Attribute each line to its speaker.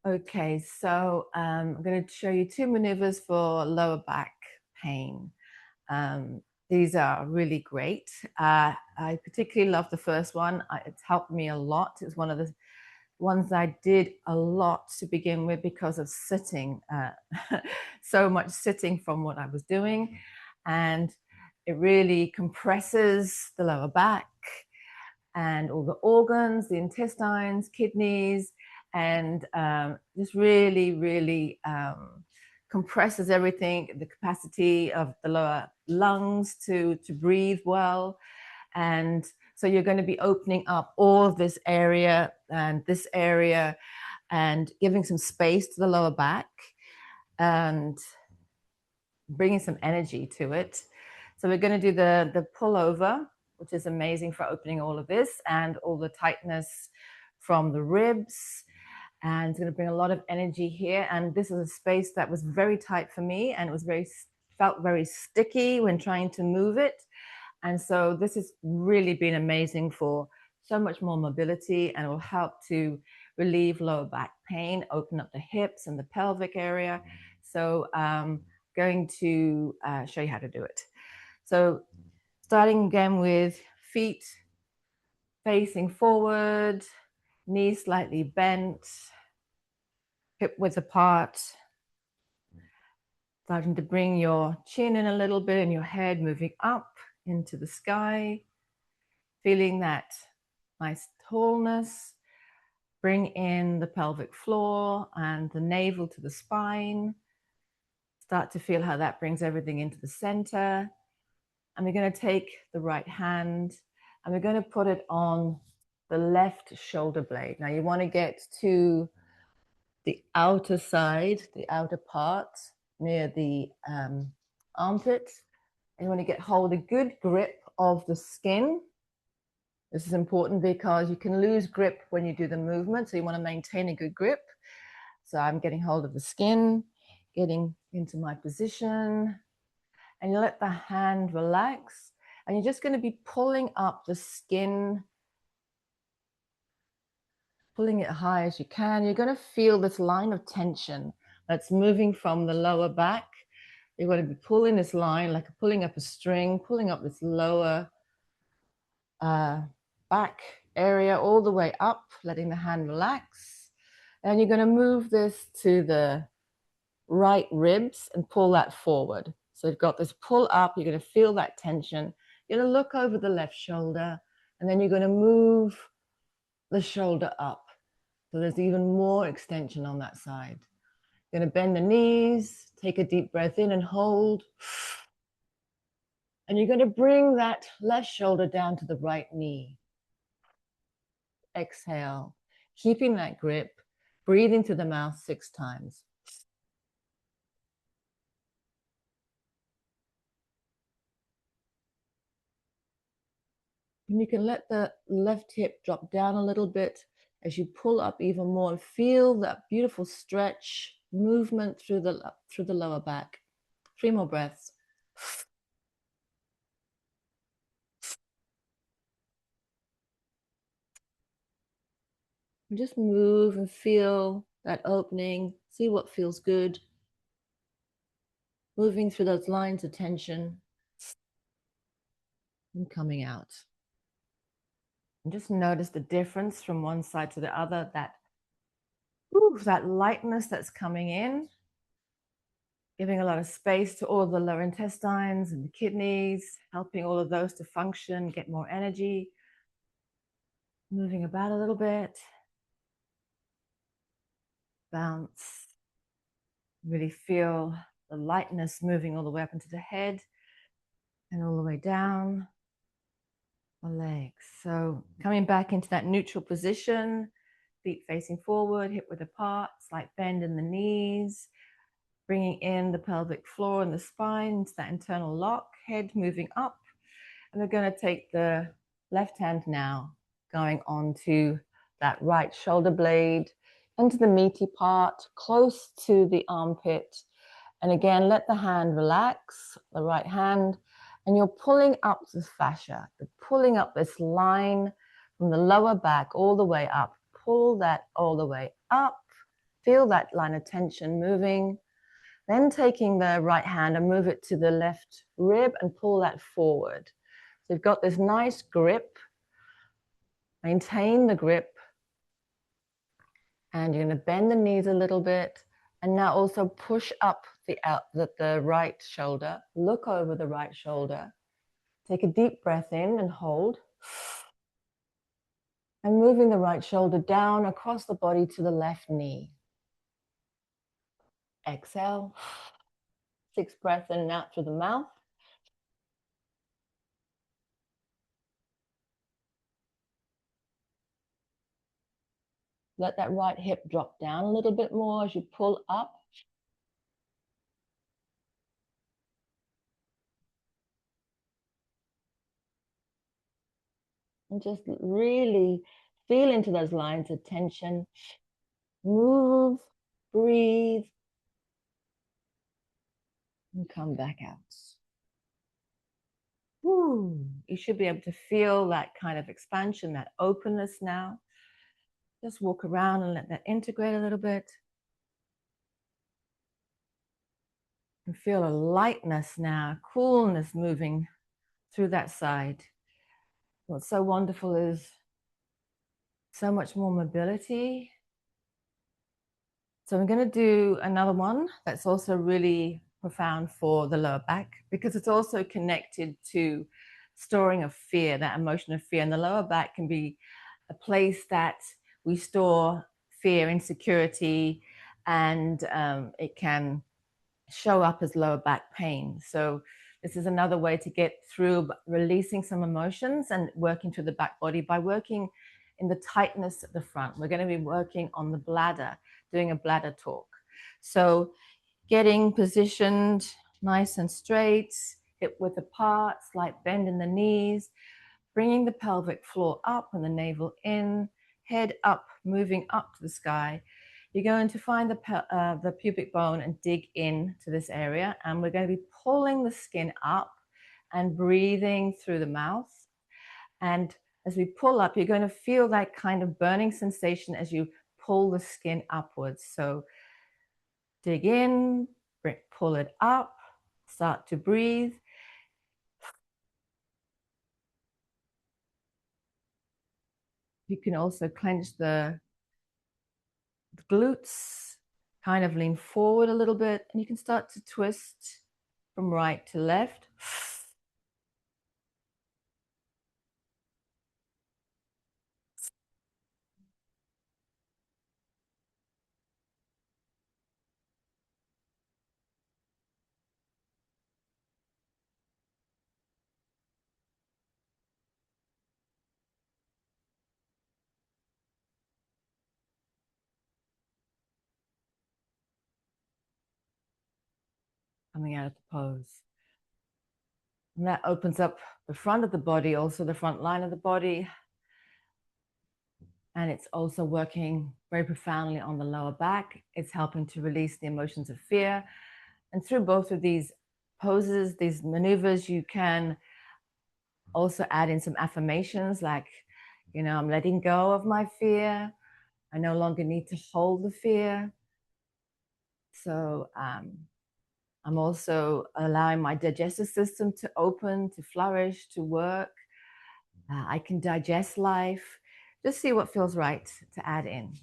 Speaker 1: Okay, so I'm going to show you 2 maneuvers for lower back pain. These are really great. I particularly love the first one. It's helped me a lot. It's one of the ones I did a lot to begin with because of sitting, so much sitting from what I was doing. And it really compresses the lower back and all the organs, the intestines, kidneys, and just really compresses everything, the capacity of the lower lungs to breathe well. And so you're going to be opening up all of this area and this area and giving some space to the lower back and bringing some energy to it. So we're going to do the pullover, which is amazing for opening all of this and all the tightness from the ribs. And it's going to bring a lot of energy here. And this is a space that was very tight for me, and it was felt very sticky when trying to move it. And so this has really been amazing for so much more mobility, and it will help to relieve lower back pain, open up the hips and the pelvic area. So going to show you how to do it. So starting again with feet facing forward, knees slightly bent, hip width apart, starting to bring your chin in a little bit and your head moving up into the sky, feeling that nice tallness. Bring in the pelvic floor and the navel to the spine. Start to feel how that brings everything into the center. And we're going to take the right hand and we're going to put it on the left shoulder blade. Now you want to get to the outer side, the outer part near the armpit. And you want to hold a good grip of the skin. This is important because you can lose grip when you do the movement. So you want to maintain a good grip. So I'm getting hold of the skin, getting into my position. And you let the hand relax. And you're just going to be pulling up the skin, pulling it high as you can. You're going to feel this line of tension that's moving from the lower back. You're going to be pulling this line, like pulling up a string, pulling up this lower back area all the way up, letting the hand relax. And you're going to move this to the right ribs and pull that forward. So you've got this pull up, you're going to feel that tension. You're going to look over the left shoulder, and then you're going to move the shoulder up. So there's even more extension on that side. You're going to bend the knees, take a deep breath in and hold. And you're going to bring that left shoulder down to the right knee. Exhale, keeping that grip, breathing through the mouth 6 times. And you can let the left hip drop down a little bit as you pull up even more and feel that beautiful stretch, movement through the lower back. 3 more breaths. And just move and feel that opening. See what feels good. Moving through those lines of tension and coming out. And just notice the difference from one side to the other, that lightness that's coming in, giving a lot of space to all the lower intestines and the kidneys, helping all of those to function, get more energy. Moving about a little bit. Bounce. Really feel the lightness moving all the way up into the head and all the way down the legs. So coming back into that neutral position, feet facing forward, hip width apart, slight bend in the knees, bringing in the pelvic floor and the spine into that internal lock, head moving up. And we're going to take the left hand now, going onto that right shoulder blade, into the meaty part, close to the armpit. And again, let the hand relax, the right hand, and you're pulling up the fascia. You're pulling up this line from the lower back all the way up. Pull that all the way up feel that line of tension moving. Then taking the right hand and move it to the left rib and pull that forward. So you've got this nice grip. Maintain the grip. And you're going to bend the knees a little bit. And now also push up the right shoulder. Look over the right shoulder. Take a deep breath in and hold. And moving the right shoulder down across the body to the left knee. Exhale. 6 breaths in and out through the mouth. Let that right hip drop down a little bit more as you pull up. And just really feel into those lines of tension. Move, breathe, and come back out. Woo. You should be able to feel that kind of expansion, that openness now. Just walk around and let that integrate a little bit. And feel a lightness now, coolness moving through that side. What's so wonderful is so much more mobility. So I'm going to do another one that's also really profound for the lower back, because it's also connected to storing of fear, that emotion of fear. And the lower back can be a place that we store fear, insecurity, and it can show up as lower back pain. So this is another way to get through releasing some emotions and working through the back body by working in the tightness at the front. We're going to be working on the bladder, doing a bladder talk. So getting positioned nice and straight, hip width apart, slight bend in the knees, bringing the pelvic floor up and the navel in, head up, moving up to the sky. You're going to find the pubic bone and dig in to this area. And we're going to be pulling the skin up and breathing through the mouth. And as we pull up, you're going to feel that kind of burning sensation as you pull the skin upwards. So dig in, pull it up, start to breathe. You can also clench the glutes, kind of lean forward a little bit, and you can start to twist from right to left. Coming out of the pose. And that opens up the front of the body, also the front line of the body. And it's also working very profoundly on the lower back. It's helping to release the emotions of fear. And through both of these poses, these maneuvers, you can also add in some affirmations like, you know, I'm letting go of my fear. I no longer need to hold the fear. So I'm also allowing my digestive system to open, to flourish, to work. I can digest life. Just see what feels right to add in.